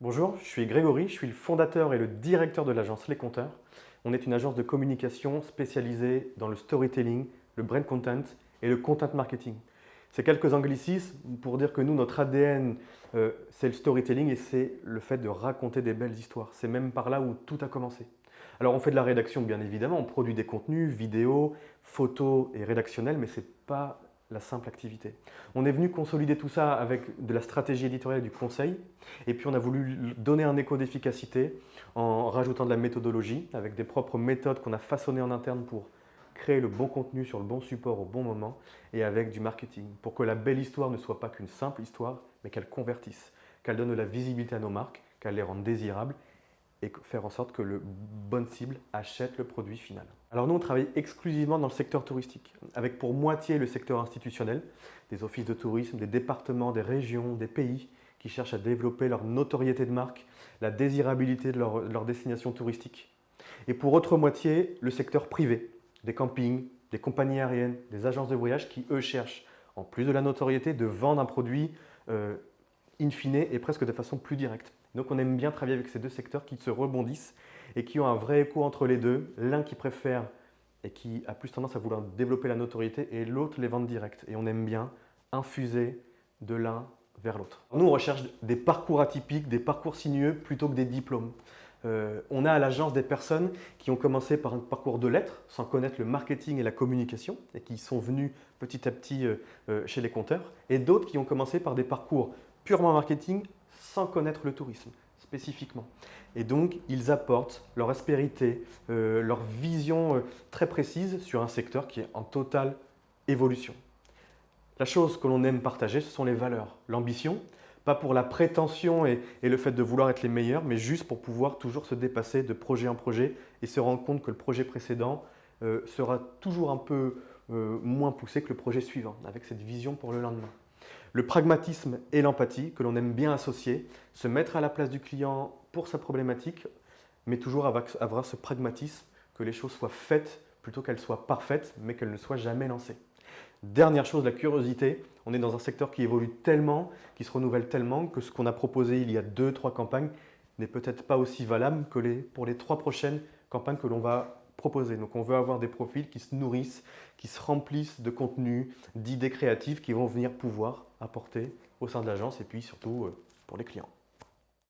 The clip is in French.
Bonjour, je suis Grégory, je suis le fondateur et le directeur de l'agence Les Compteurs. On est une agence de communication spécialisée dans le storytelling, le brand content et le content marketing. C'est quelques anglicismes pour dire que nous, notre ADN, c'est le storytelling et c'est le fait de raconter des belles histoires. C'est même par là où tout a commencé. Alors on fait de la rédaction bien évidemment, on produit des contenus, vidéos, photos et rédactionnels, mais ce n'est pas la simple activité. On est venu consolider tout ça avec de la stratégie éditoriale et du conseil, et puis on a voulu donner un écho d'efficacité en rajoutant de la méthodologie, avec des propres méthodes qu'on a façonnées en interne pour créer le bon contenu sur le bon support au bon moment, et avec du marketing, pour que la belle histoire ne soit pas qu'une simple histoire, mais qu'elle convertisse, qu'elle donne de la visibilité à nos marques, qu'elle les rende désirables, et faire en sorte que le bonne cible achète le produit final. Alors nous, on travaille exclusivement dans le secteur touristique, avec pour moitié le secteur institutionnel, des offices de tourisme, des départements, des régions, des pays qui cherchent à développer leur notoriété de marque, la désirabilité de leur destination touristique. Et pour autre moitié, le secteur privé, des campings, des compagnies aériennes, des agences de voyage qui, eux, cherchent, en plus de la notoriété, de vendre un produit in fine et presque de façon plus directe. Donc on aime bien travailler avec ces deux secteurs qui se rebondissent et qui ont un vrai écho entre les deux, l'un qui préfère et qui a plus tendance à vouloir développer la notoriété et l'autre les ventes directes. Et on aime bien infuser de l'un vers l'autre. Nous, on recherche des parcours atypiques, des parcours sinueux plutôt que des diplômes. On a à l'agence des personnes qui ont commencé par un parcours de lettres, sans connaître le marketing et la communication, et qui sont venus petit à petit chez les compteurs, et d'autres qui ont commencé par des parcours purement marketing, sans connaître le tourisme spécifiquement. Et donc, ils apportent leur aspérité, leur vision très précise sur un secteur qui est en totale évolution. La chose que l'on aime partager, ce sont les valeurs, l'ambition, pas pour la prétention et le fait de vouloir être les meilleurs, mais juste pour pouvoir toujours se dépasser de projet en projet et se rendre compte que le projet précédent sera toujours un peu moins poussé que le projet suivant, avec cette vision pour le lendemain. Le pragmatisme et l'empathie que l'on aime bien associer, se mettre à la place du client pour sa problématique, mais toujours avoir ce pragmatisme que les choses soient faites plutôt qu'elles soient parfaites, mais qu'elles ne soient jamais lancées. Dernière chose, la curiosité. On est dans un secteur qui évolue tellement, qui se renouvelle tellement, que ce qu'on a proposé il y a 2-3 campagnes n'est peut-être pas aussi valable que pour les 3 prochaines campagnes que l'on va proposer. Donc on veut avoir des profils qui se nourrissent, qui se remplissent de contenu, d'idées créatives qui vont venir pouvoir apporter au sein de l'agence et puis surtout pour les clients.